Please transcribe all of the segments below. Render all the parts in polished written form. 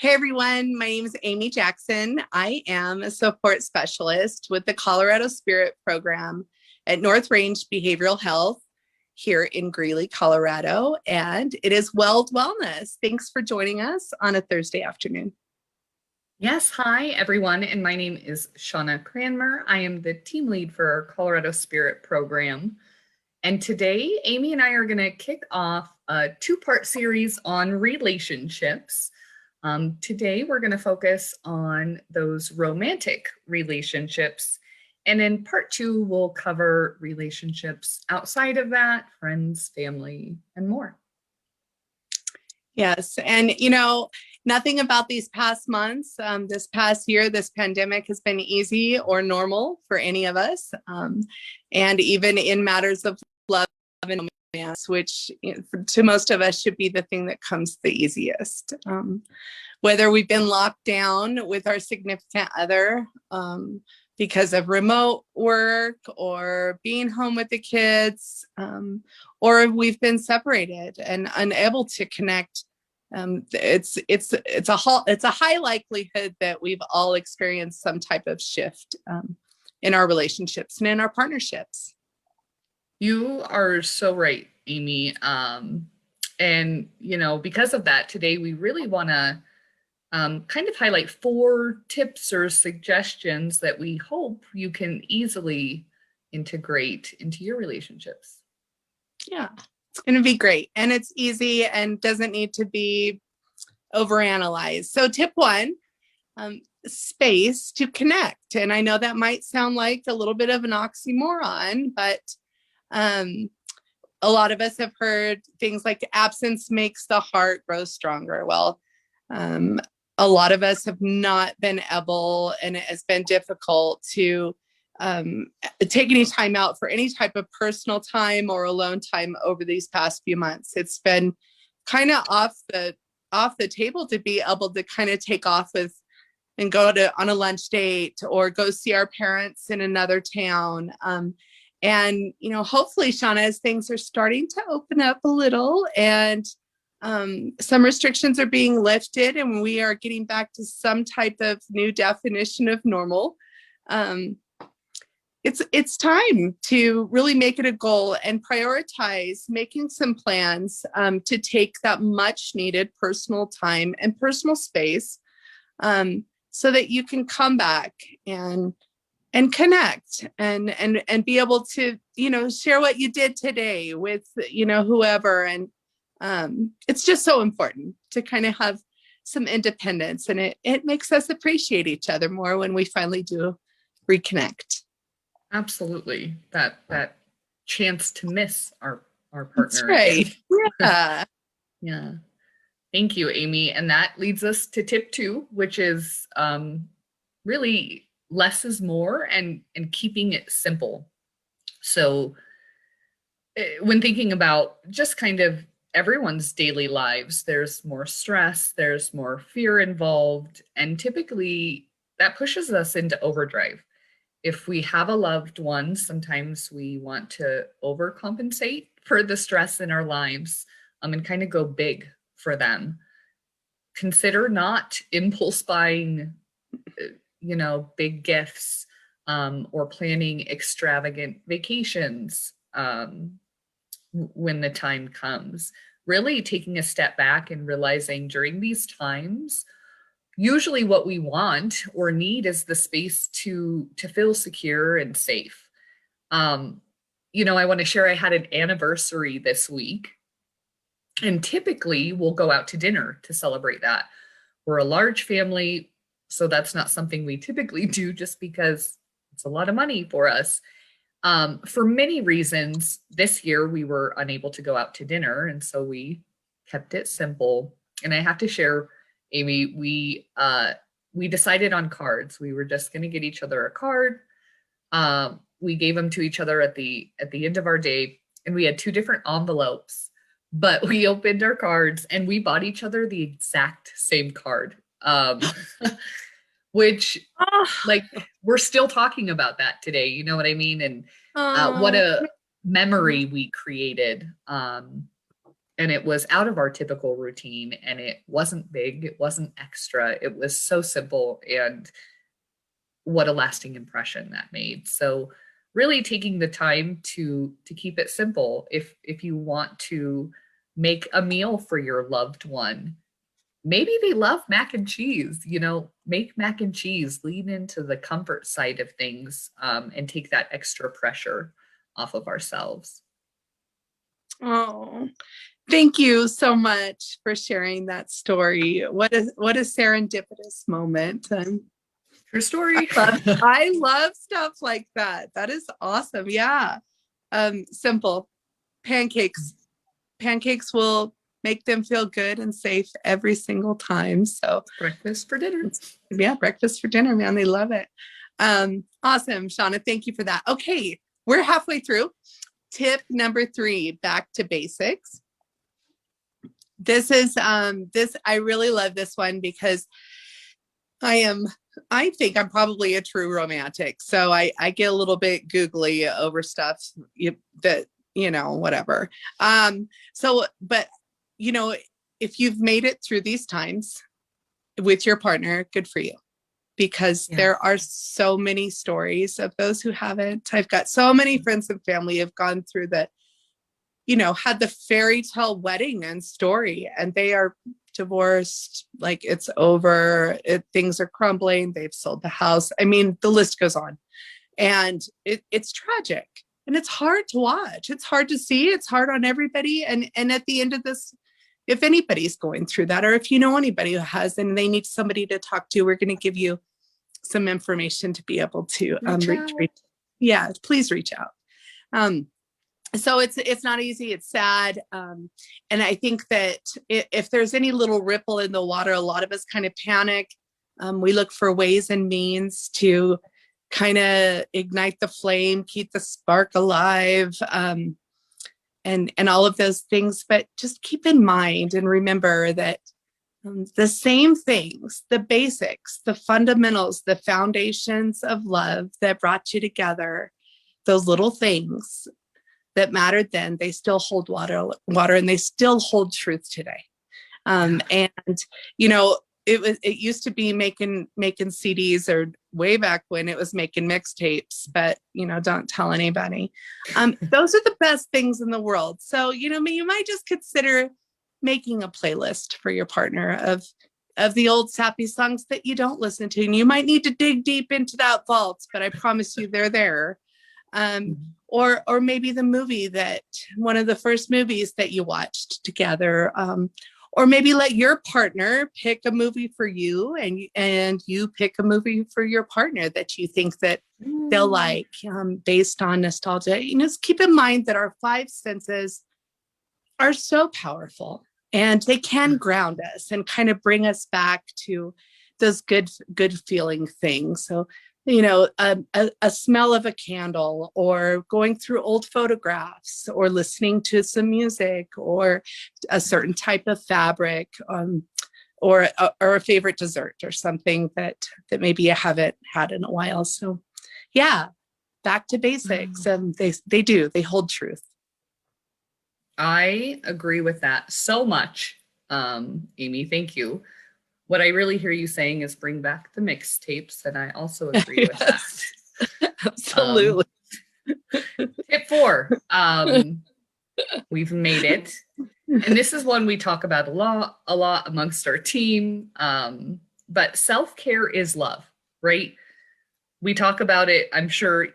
Hey everyone, my name is Amy Jackson. I am a support specialist with the Colorado Spirit program at North Range Behavioral Health here in Greeley, Colorado, and it is Weld Wellness. Thanks for joining us on a Thursday afternoon. Yes, hi everyone, and my name is Shauna Cranmer. I am the team lead for our Colorado Spirit program. And today, Amy and I are going to kick off a two-part series on relationships. Today, we're going to focus on those romantic relationships. And in part two, we'll cover relationships outside of that, friends, family, and more. Yes, and nothing about these past months, this past year, this pandemic has been easy or normal for any of us. And even in matters of love and romance, which to most of us should be the thing that comes the easiest. Whether we've been locked down with our significant other because of remote work or being home with the kids, or we've been separated and unable to connect. It's a high likelihood that we've all experienced some type of shift in our relationships and in our partnerships. You are so right, Amy. And because of that, today we really want to kind of highlight 4 tips or suggestions that we hope you can easily integrate into your relationships. Yeah, it's going to be great. And it's easy and doesn't need to be overanalyzed. So tip 1, space to connect. And I know that might sound like a little bit of an oxymoron, but a lot of us have heard things like absence makes the heart grow stronger. Well, a lot of us have not been able, and it has been difficult to take any time out for any type of personal time or alone time over these past few months. It's been kind of off the table to be able to kind of take off with and go on a lunch date or go see our parents in another town. And hopefully, Shauna, as things are starting to open up a little and some restrictions are being lifted and we are getting back to some type of new definition of normal, it's time to really make it a goal and prioritize making some plans to take that much needed personal time and personal space so that you can come back and connect and be able to share what you did today with whoever. And it's just so important to kind of have some independence, and it makes us appreciate each other more when we finally do reconnect. Absolutely. That chance to miss our partner. That's right. Yeah. Yeah. Thank you, Amy. And that leads us to tip 2, which is really less is more and keeping it simple. So when thinking about just kind of everyone's daily lives, there's more stress, there's more fear involved, and typically that pushes us into overdrive. If we have a loved one, sometimes we want to overcompensate for the stress in our lives and kind of go big for them. Consider not impulse buying, big gifts or planning extravagant vacations when the time comes. Really taking a step back and realizing during these times, usually what we want or need is the space to feel secure and safe. I want to share I had an anniversary this week, and typically we'll go out to dinner to celebrate that. We're a large family, so that's not something we typically do just because it's a lot of money for us. For many reasons, this year we were unable to go out to dinner, and so we kept it simple. And I have to share, Amy, we decided on cards. We were just going to get each other a card. We gave them to each other at the end of our day, and we had 2 different envelopes. But we opened our cards and we bought each other the exact same card, which we're still talking about that today. You know what I mean? And what a memory we created. and it was out of our typical routine, and it wasn't big, it wasn't extra, it was so simple, and what a lasting impression that made. So really taking the time to keep it simple. If you want to make a meal for your loved one, maybe they love mac and cheese, make mac and cheese, lean into the comfort side of things, and take that extra pressure off of ourselves. Oh, thank you so much for sharing that story. What a serendipitous moment. True story. I love stuff like that. That is awesome. Yeah. Simple pancakes. Pancakes will make them feel good and safe every single time. So Breakfast for dinner. yeah, breakfast for dinner, man. They love it. Awesome, Shauna. Thank you for that. Okay, we're halfway through. Tip number 3, back to basics. This is I really love this one because I think I'm probably a true romantic. So I get a little bit googly over stuff that, whatever. But if you've made it through these times with your partner, good for you. Because there are so many stories of those who haven't. I've got so many friends and family have gone through had the fairy tale wedding and story, and they are divorced, like it's over, things are crumbling, they've sold the house. I mean, the list goes on. And it's tragic. And it's hard to watch. It's hard to see. It's hard on everybody. And at the end of this, if anybody's going through that, or if you know anybody who has and they need somebody to talk to, we're going to give you some information to be able to reach. Yeah, please reach out. So it's not easy. It's sad. And I think that if there's any little ripple in the water, a lot of us kind of panic. We look for ways and means to kind of ignite the flame, keep the spark alive, and all of those things. But just keep in mind and remember that the same things, the basics, the fundamentals, the foundations of love that brought you together, those little things that mattered then, they still hold water, and they still hold truth today. And it used to be making CDs, or way back when it was making mixtapes, but don't tell anybody. Those are the best things in the world. So you might just consider making a playlist for your partner of the old sappy songs that you don't listen to, and you might need to dig deep into that vault, but I promise you they're there. Or maybe the movie, that one of the first movies that you watched together, or maybe let your partner pick a movie for you, and you pick a movie for your partner that you think that they'll like, based on nostalgia. Just keep in mind that our 5 senses are so powerful, and they can ground us and kind of bring us back to those good feeling things. So a smell of a candle, or going through old photographs, or listening to some music, or a certain type of fabric, or a favorite dessert, or something that maybe you haven't had in a while. So yeah, back to basics. And they hold truth. I agree with that so much. Amy, thank you. What I really hear you saying is bring back the mixtapes, and I also agree with that. Absolutely. Tip 4, we've made it. And this is one we talk about a lot amongst our team. But self-care is love, right? We talk about it, I'm sure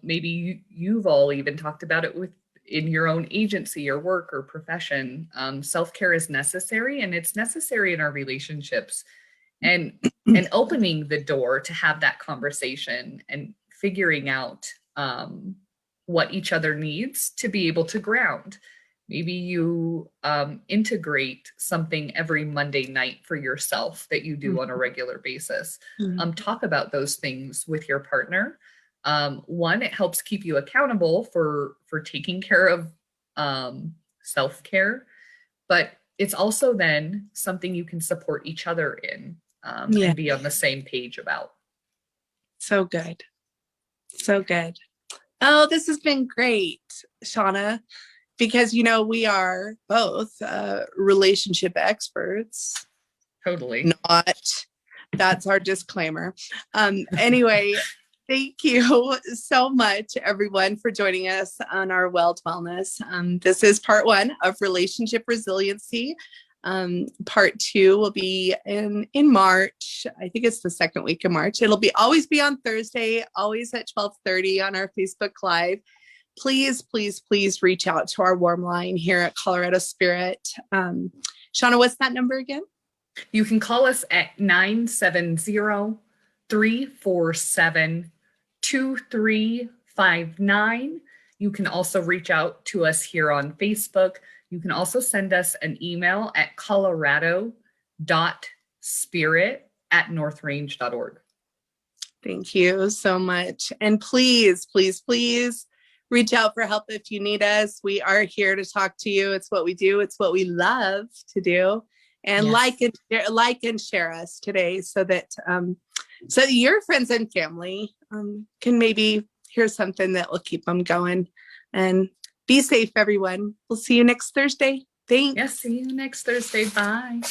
maybe you've all even talked about it in your own agency or work or profession. Self-care is necessary, and it's necessary in our relationships, and opening the door to have that conversation and figuring out what each other needs to be able to ground. Maybe you integrate something every Monday night for yourself that you do on a regular basis. Talk about those things with your partner. One, it helps keep you accountable for taking care of self-care, but it's also then something you can support each other in, and be on the same page about. So good. So good. Oh, this has been great, Shauna. because, we are both relationship experts. Totally. That's our disclaimer. Anyway, thank you so much, everyone, for joining us on our Weld Wellness. This is part 1 of Relationship Resiliency. Part 2 will be in March. I think it's the second week of March. It'll always be on Thursday, always at 12:30 on our Facebook Live. Please, please, please reach out to our warm line here at Colorado Spirit. Shauna, what's that number again? You can call us at 970-347-2359. You can also reach out to us here on Facebook. You can also send us an email at colorado.spirit@northrange.org. Thank you so much. And please, please, please reach out for help if you need us. We are here to talk to you. It's what we do. It's what we love to do. And Yes. like and share us today so that your friends and family can maybe hear something that will keep them going. And be safe, everyone. We'll see you next Thursday. Thanks. Yes, see you next Thursday. Bye.